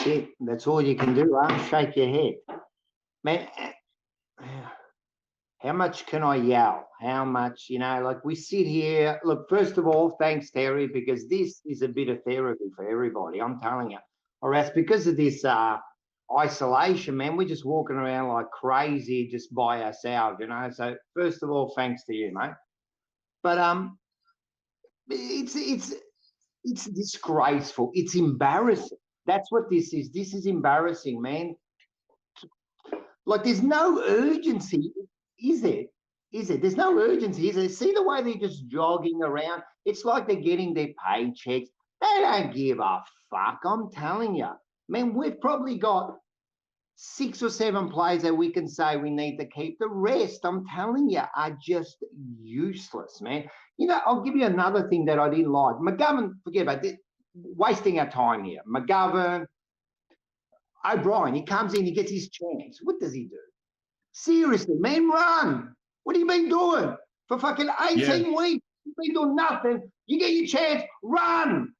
it. That's all you can do, shake your head. Man, how much can I yell? How much, like we sit here. Look, first of all, thanks, Terry, because this is a bit of therapy for everybody. I'm telling you. Or else because of this isolation, man, we're just walking around like crazy just by ourselves, So first of all, thanks to you, mate. But it's disgraceful. It's embarrassing. That's what this is. This is embarrassing, man. Like, there's no urgency, is it? Is it? There's no urgency, is it? See the way they're just jogging around? It's like they're getting their paychecks. They don't give a fuck, I'm telling you. Man, we've probably got 6 or 7 players that we can say we need to keep. The rest, I'm telling you, are just useless, man. I'll give you another thing that I didn't like. McGovern, forget about it, wasting our time here. McGovern, O'Brien, he comes in, he gets his chance. What does he do? Seriously, man, run. What have you been doing for fucking 18 weeks? You've been doing nothing. You get your chance, run.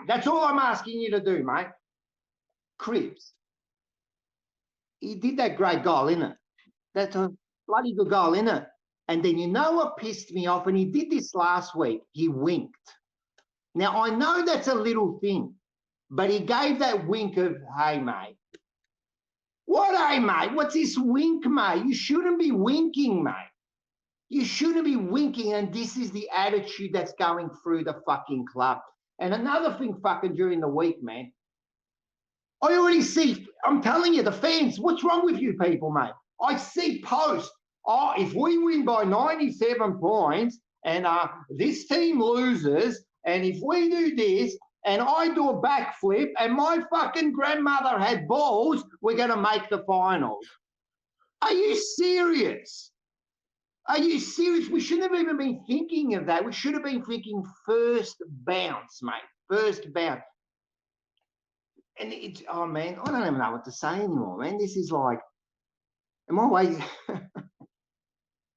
That's all I'm asking you to do, mate. Cribs. He did that great goal, innit? That's a bloody good goal, innit? And then what pissed me off? And he did this last week. He winked. Now, I know that's a little thing, but he gave that wink of, hey, mate. What, hey, mate? What's this wink, mate? You shouldn't be winking, mate. You shouldn't be winking, and this is the attitude that's going through the fucking club. And another thing fucking during the week, man, I already see, I'm telling you, the fans, what's wrong with you people, mate? I see posts, if we win by 97 points and this team loses, and if we do this, and I do a backflip, and my fucking grandmother had balls, we're going to make the finals. Are you serious? Are you serious? We shouldn't have even been thinking of that. We should have been thinking first bounce, mate. First bounce. And it's, oh, man, I don't even know what to say anymore, man. This is like, am I waiting?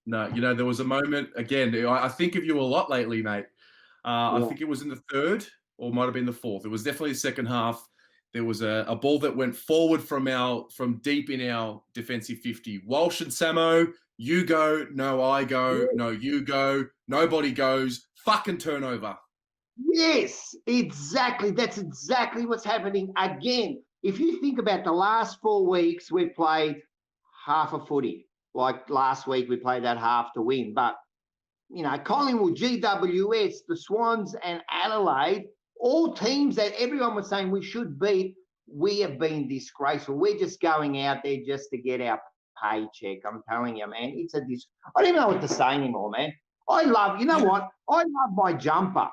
No, there was a moment, again, I think of you a lot lately, mate. I think it was in the third or might have been the fourth. It was definitely the second half. There was a ball that went forward from deep in our defensive 50. Walsh and Samo, you go, no, I go, no, you go, nobody goes, fucking turnover. Yes, exactly. That's exactly what's happening again. If you think about the last 4 weeks, we've played half a footy. Like last week, we played that half to win. But, Collingwood, GWS, the Swans and Adelaide, all teams that everyone was saying we should beat, we have been disgraceful. We're just going out there just to get our paycheck. I'm telling you, man, I don't even know what to say anymore, man. I love my jumper.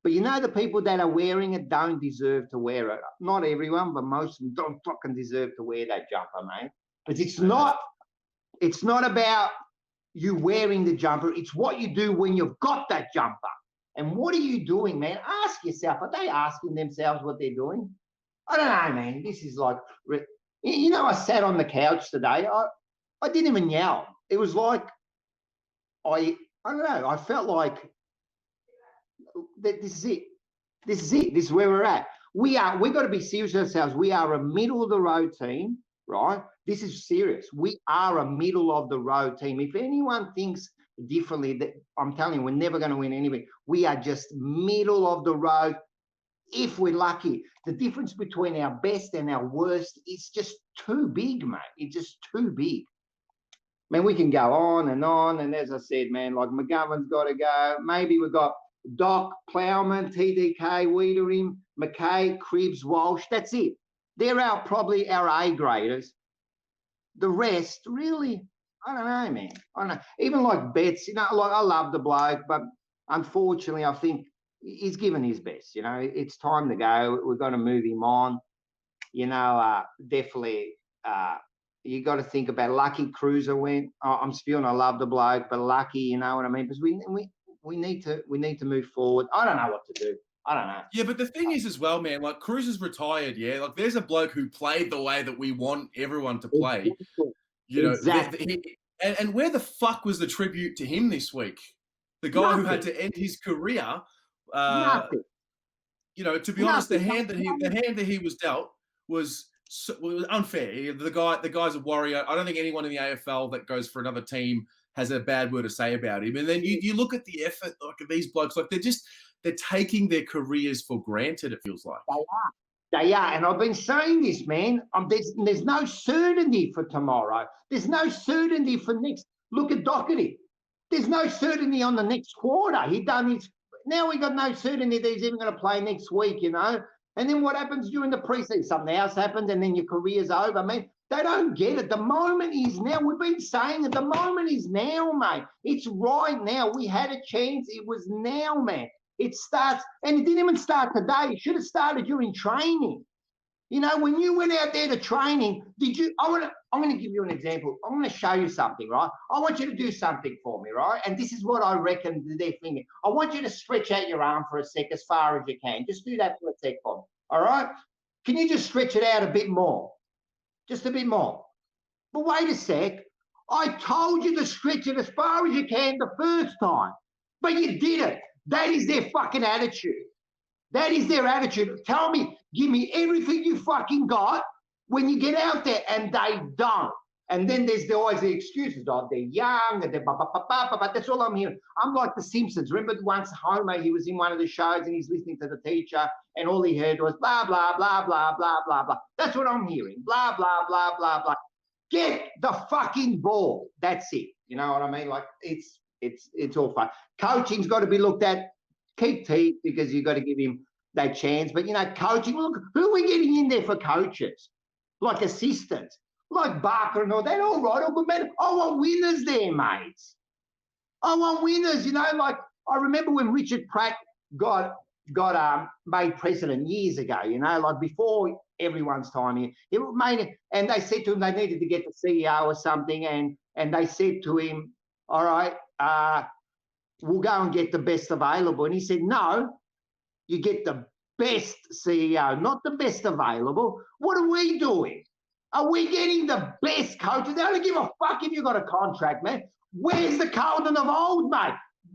But the people that are wearing it don't deserve to wear it. Not everyone, but most of them don't fucking deserve to wear that jumper, mate. But it's not about you wearing the jumper. It's what you do when you've got that jumper. And what are you doing, man? Ask yourself, are they asking themselves what they're doing? I don't know, man. This is like, I sat on the couch today. I didn't even yell. It was like, I don't know. I felt like, this is it. This is where we're at. We've got to be serious with ourselves. We are a middle of the road team, right? This is serious. We are a middle of the road team. If anyone thinks differently, that I'm telling you, we're never going to win anything. We are just middle of the road if we're lucky. The difference between our best and our worst is just too big, mate. It's just too big. Man, we can go on, and as I said, man, like McGovern's got to go. Maybe we've got Doc, Plowman, TDK, Wiedering, McKay, Cribs, Walsh. That's it. They're probably our A graders. The rest, really, I don't know, man. I don't know. Even like Betts, like I love the bloke, but unfortunately, I think he's given his best. It's time to go. We've got to move him on. Definitely. You got to think about Lucky Cruiser went. I'm spewing. I love the bloke, but Lucky, you know what I mean? Because we need to move forward. I don't know what to do. I don't know. Yeah, but the thing is as well, man, like Cruz is retired, yeah? Like there's a bloke who played the way that we want everyone to play. Exactly. And where the fuck was the tribute to him this week? The guy who had to end his career. Nothing. you know, to be honest, the hand that he was dealt was unfair. The guy's a warrior. I don't think anyone in the AFL that goes for another team has a bad word to say about him. And then you look at the effort, like these blokes, like they're taking their careers for granted. It feels like they are, and I've been saying this, man. There's no certainty for tomorrow. There's no certainty for next. Look at Doherty. There's no certainty on the next quarter. He done his. Now we got no certainty that he's even going to play next week, you know. And then what happens during the preseason? Something else happens, and then your career's over, man. They don't get it. The moment is now. We've been saying it. The moment is now, mate. It's right now. We had a chance. It was now, man. It starts, and it didn't even start today. It should have started during training. You know, when you went out there to training, I'm going to give you an example. I'm going to show you something, right? I want you to do something for me, right? And this is what I reckon they're thinking. I want you to stretch out your arm for a sec as far as you can. Just do that for a sec for me, all right? Can you just stretch it out a bit more? Just a bit more. But wait a sec. I told you to stretch it as far as you can the first time, but you didn't. That is their fucking attitude. That is their attitude. Tell me, give me everything you fucking got when you get out there, and they don't. And then there's always the excuses. Oh, they're young, and they're but that's all I'm hearing. I'm like the Simpsons. Remember once Homer, he was in one of the shows and he's listening to the teacher, and all he heard was blah, blah, blah, blah, blah, blah, blah. That's what I'm hearing. Blah, blah, blah, blah, blah. Get the fucking ball. That's it. You know what I mean? Like, it's all fun. Coaching's got to be looked at. Keep teeth, because you've got to give him that chance. But, you know, coaching, look, who are we getting in there for coaches? Like assistants, like Barker and all that. All right, all good, man. I want winners there, mates. I want winners, you know. Like, I remember when Richard Pratt got made president years ago, you know, like before everyone's time here. It made it, and they said to him they needed to get the CEO or something, and they said to him, all right, we'll go and get the best available. And he said, no, you get the best CEO, not the best available. What are we doing? Are we getting the best coaches? They don't give a fuck if you got a contract, man. Where's the Carlton of old, mate?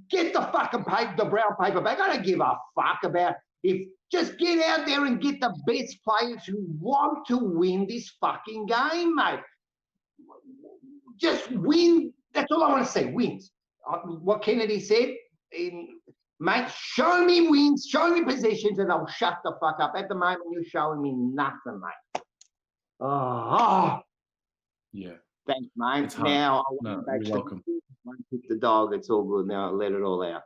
Get the fucking paper, the brown paper back. I don't give a fuck about if. Just get out there and get the best players who want to win this fucking game, mate. Just win. That's all I want to say. Wins. What Kennedy said, mate, show me wins, show me possessions, and I'll shut the fuck up. At the moment, you're showing me nothing, mate. Oh. Yeah. Thanks, mate. Now, you're welcome. I pick the dog. It's all good now. Let it all out.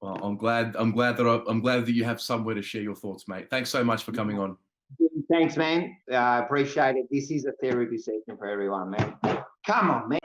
Well, I'm glad that you have somewhere to share your thoughts, mate. Thanks so much for coming on. Thanks, man. Appreciate it. This is a therapy session for everyone, man. Come on, man.